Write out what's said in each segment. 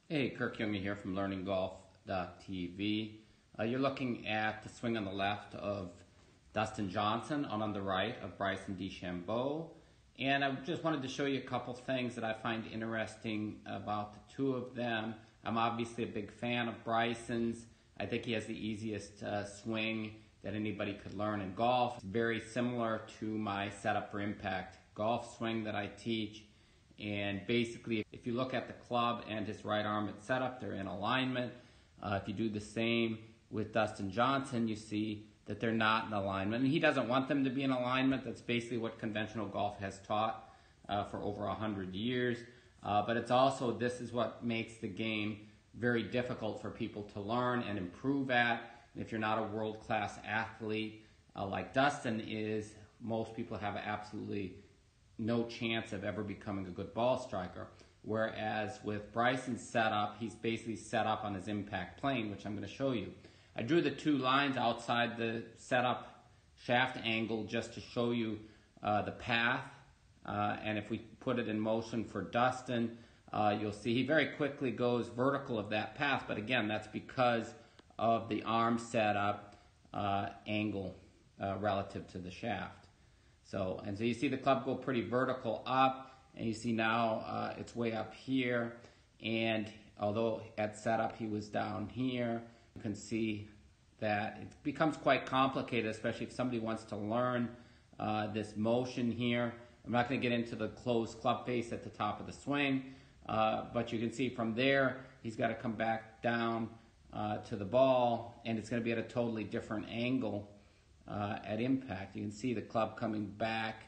Hey, Kirk Junge here from LearningGolf.tv. You're looking at the swing on the left of Dustin Johnson and on the right of Bryson DeChambeau. And I just wanted to show you a couple things that I find interesting about the two of them. I'm obviously a big fan of Bryson's. I think he has the easiest swing that anybody could learn in golf. It's very similar to my setup for impact golf swing that I teach. And basically, if you look at the club and his right arm at setup, they're in alignment. If you do the same with Dustin Johnson, you see that they're not in alignment. And he doesn't want them to be in alignment. That's basically what conventional golf has taught for over 100 years. But it's also, this is what makes the game very difficult for people to learn and improve at. And if you're not a world-class athlete like Dustin is, most people have absolutely no chance of ever becoming a good ball striker. Whereas with Bryson's setup, he's basically set up on his impact plane, which I'm going to show you. I drew the two lines outside the setup shaft angle just to show you the path. And if we put it in motion for Dustin, you'll see he very quickly goes vertical of that path. But again, that's because of the arm setup angle relative to the shaft. So you see the club go pretty vertical up, and you see now it's way up here. And although at setup he was down here, you can see that it becomes quite complicated, especially if somebody wants to learn this motion here. I'm not going to get into the closed club face at the top of the swing, but you can see from there he's got to come back down to the ball, and it's going to be at a totally different angle at impact. You can see the club coming back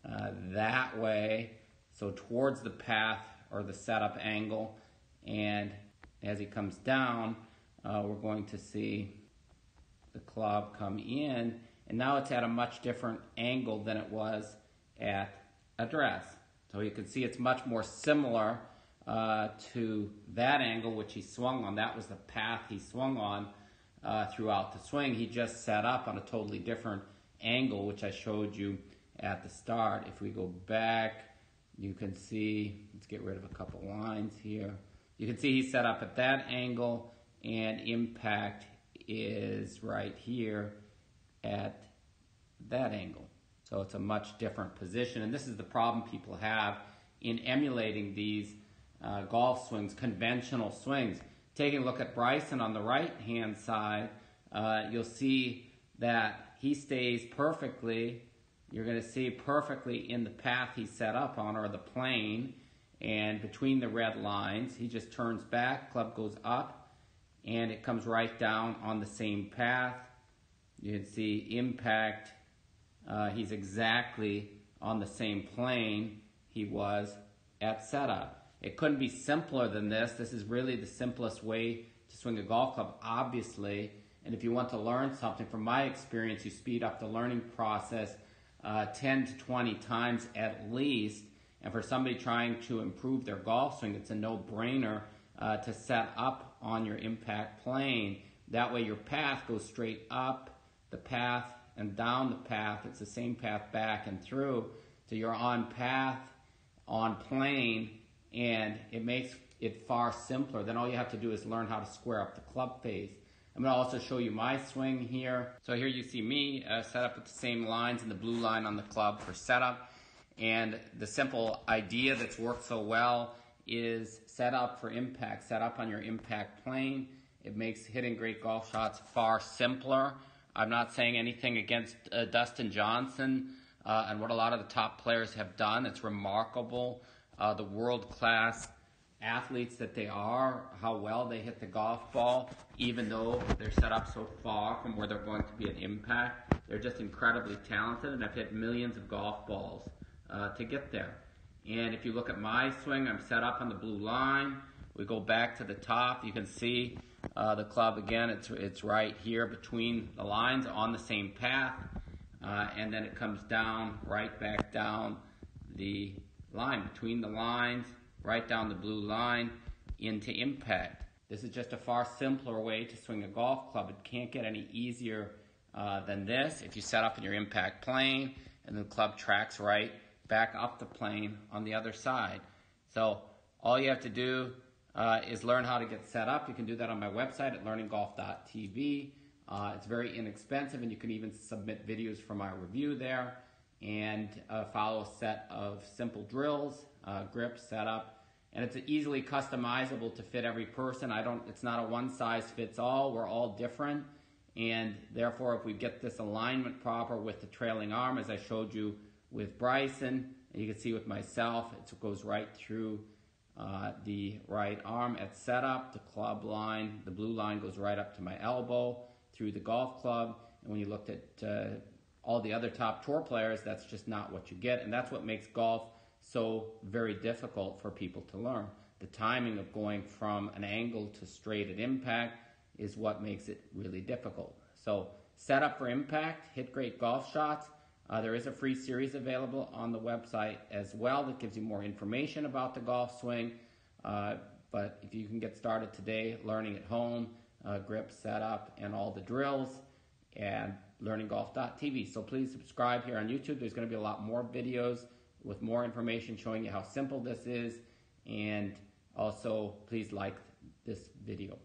that way, so towards the path or the setup angle, and as he comes down, we're going to see the club come in, and now it's at a much different angle than it was at address. So you can see it's much more similar to that angle which he swung on. That was the path he swung on throughout the swing. He just set up on a totally different angle, which I showed you at the start. If we go back, you can see, let's get rid of a couple lines here. You can see he set up at that angle, and impact is right here at that angle. So it's a much different position, and this is the problem people have in emulating these golf swings, conventional swings. Taking a look at Bryson on the right-hand side, you'll see that he stays perfectly. You're going to see perfectly in the path he set up on, or the plane, and between the red lines, he just turns back, club goes up, and it comes right down on the same path. You can see impact, he's exactly on the same plane he was at setup. It couldn't be simpler than this. This is really the simplest way to swing a golf club, obviously. And if you want to learn something, from my experience, you speed up the learning process 10 to 20 times at least. And for somebody trying to improve their golf swing, it's a no-brainer to set up on your impact plane. That way your path goes straight up the path and down the path. It's the same path back and through. So you're on path, on plane, and it makes it far simpler. Then all you have to do is learn how to square up the club face. I'm going to also show you my swing here. So here you see me set up with the same lines and the blue line on the club for setup. And the simple idea that's worked so well is set up for impact. Set up on your impact plane. It makes hitting great golf shots far simpler. I'm not saying anything against Dustin Johnson and what a lot of the top players have done. It's remarkable. The world-class athletes that they are, how well they hit the golf ball, even though they're set up so far from where they're going to be at impact. They're just incredibly talented, and I've hit millions of golf balls to get there. And if you look at my swing, I'm set up on the blue line. We go back to the top. You can see the club again. It's right here between the lines on the same path, and then it comes down, right back down the line, between the lines, right down the blue line into impact. This is just a far simpler way to swing a golf club. It can't get any easier than this. If you set up in your impact plane and the club tracks right back up the plane on the other side. So all you have to do is learn how to get set up. You can do that on my website at learninggolf.tv. It's very inexpensive, and you can even submit videos for my review there, and follow a set of simple drills, grip, setup, and it's easily customizable to fit every person. It's not a one-size-fits-all. We're all different, and therefore if we get this alignment proper with the trailing arm, as I showed you with Bryson, and you can see with myself, it goes right through the right arm at setup. The club line, the blue line, goes right up to my elbow through the golf club. And when you looked at all the other top tour players, that's just not what you get. And that's what makes golf so very difficult for people to learn. The timing of going from an angle to straight at impact is what makes it really difficult. So set up for impact, hit great golf shots. There is a free series available on the website as well that gives you more information about the golf swing. But if you can get started today learning at home, grip, setup, and all the drills, and learninggolf.tv. So please subscribe here on YouTube. There's going to be a lot more videos with more information showing you how simple this is. And also, please like this video.